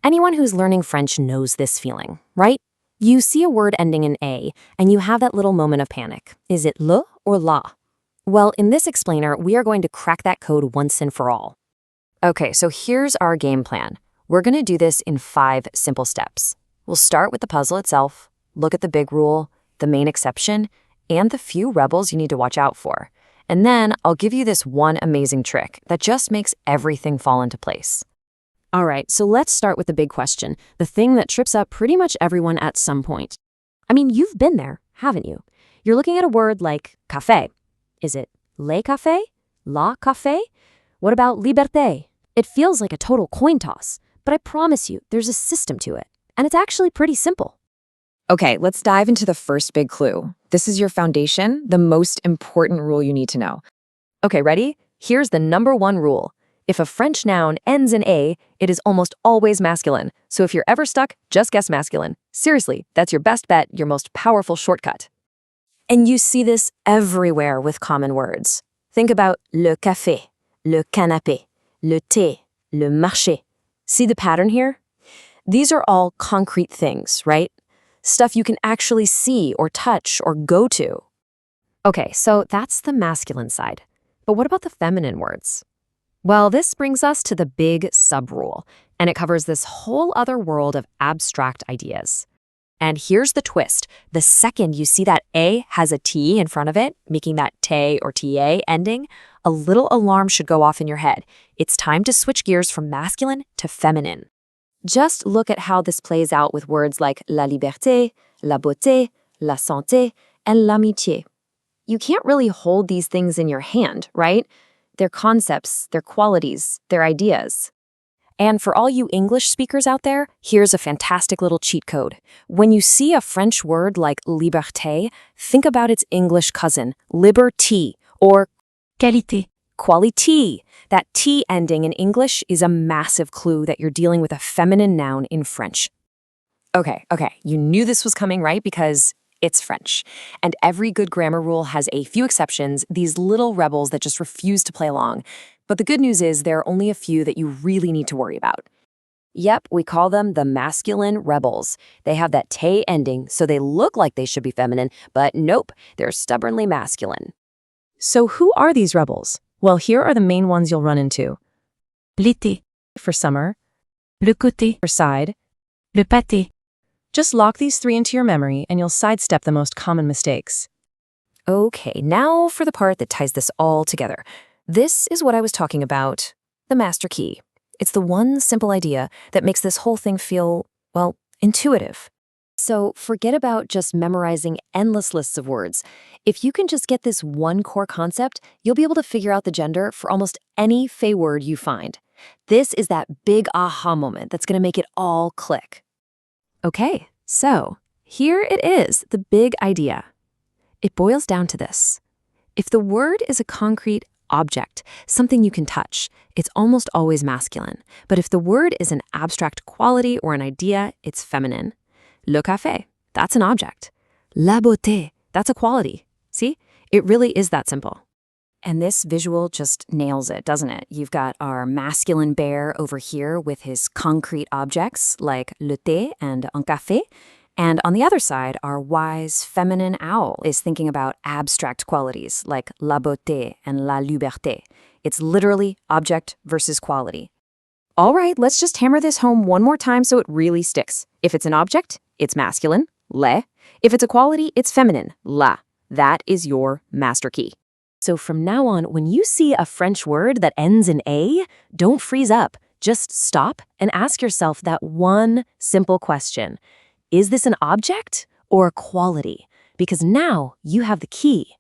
Anyone who's learning French knows this feeling, right? You see a word ending in A, and you have that little moment of panic. Is it le or la? Well, in this explainer, we are going to crack that code once and for all. Okay, so here's our game plan. We're going to do this in 5 simple steps. We'll start with the puzzle itself, look at the big rule, the main exception, and the few rebels you need to watch out for. And then I'll give you this one amazing trick that just makes everything fall into place. All right, so let's start with the big question, the thing that trips up pretty much everyone at some point. I mean, you've been there, haven't you? You're looking at a word like café. Is it le café? La café? What about liberté? It feels like a total coin toss, but I promise you, there's a system to it, and it's actually pretty simple. Okay, let's dive into the first big clue. This is your foundation, the most important rule you need to know. Okay, ready? Here's the number 1 rule. If a French noun ends in A, it is almost always masculine. So if you're ever stuck, just guess masculine. Seriously, that's your best bet, your most powerful shortcut. And you see this everywhere with common words. Think about le café, le canapé, le thé, le marché. See the pattern here? These are all concrete things, right? Stuff you can actually see or touch or go to. Okay, so that's the masculine side. But what about the feminine words? Well, this brings us to the big sub-rule, and it covers this whole other world of abstract ideas. And here's the twist. The second you see that A has a T in front of it, making that te or ta ending, a little alarm should go off in your head. It's time to switch gears from masculine to feminine. Just look at how this plays out with words like la liberté, la beauté, la santé, and l'amitié. You can't really hold these things in your hand, right? They're concepts, they're qualities, they're ideas. And for all you English speakers out there, here's a fantastic little cheat code. When you see a French word like liberté, think about its English cousin, liberté, or qualité. Qualité. That T ending in English is a massive clue that you're dealing with a feminine noun in French. Okay, you knew this was coming, right? Because it's French. And every good grammar rule has a few exceptions, these little rebels that just refuse to play along. But the good news is there are only a few that you really need to worry about. Yep, we call them the masculine rebels. They have that te ending, so they look like they should be feminine, but nope, they're stubbornly masculine. So who are these rebels? Well, here are the main ones you'll run into. L'été For summer, le côté for side. le pâté. Just lock these 3 into your memory and you'll sidestep the most common mistakes. Okay, now for the part that ties this all together. This is what I was talking about, the master key. It's the one simple idea that makes this whole thing feel, well, intuitive. So forget about just memorizing endless lists of words. If you can just get this one core concept, you'll be able to figure out the gender for almost any fey word you find. This is that big aha moment that's going to make it all click. Okay, so here it is, the big idea. It boils down to this. If the word is a concrete object, something you can touch, it's almost always masculine. But if the word is an abstract quality or an idea, it's feminine. Le café, that's an object. La beauté, that's a quality. See, it really is that simple. And this visual just nails it, doesn't it? You've got our masculine bear over here with his concrete objects like le thé and un café. And on the other side, our wise feminine owl is thinking about abstract qualities like la beauté and la liberté. It's literally object versus quality. All right, let's just hammer this home one more time so it really sticks. If it's an object, it's masculine, le. If it's a quality, it's feminine, la. That is your master key. So from now on, when you see a French word that ends in A, don't freeze up. Just stop and ask yourself that one simple question. Is this an object or a quality? Because now you have the key.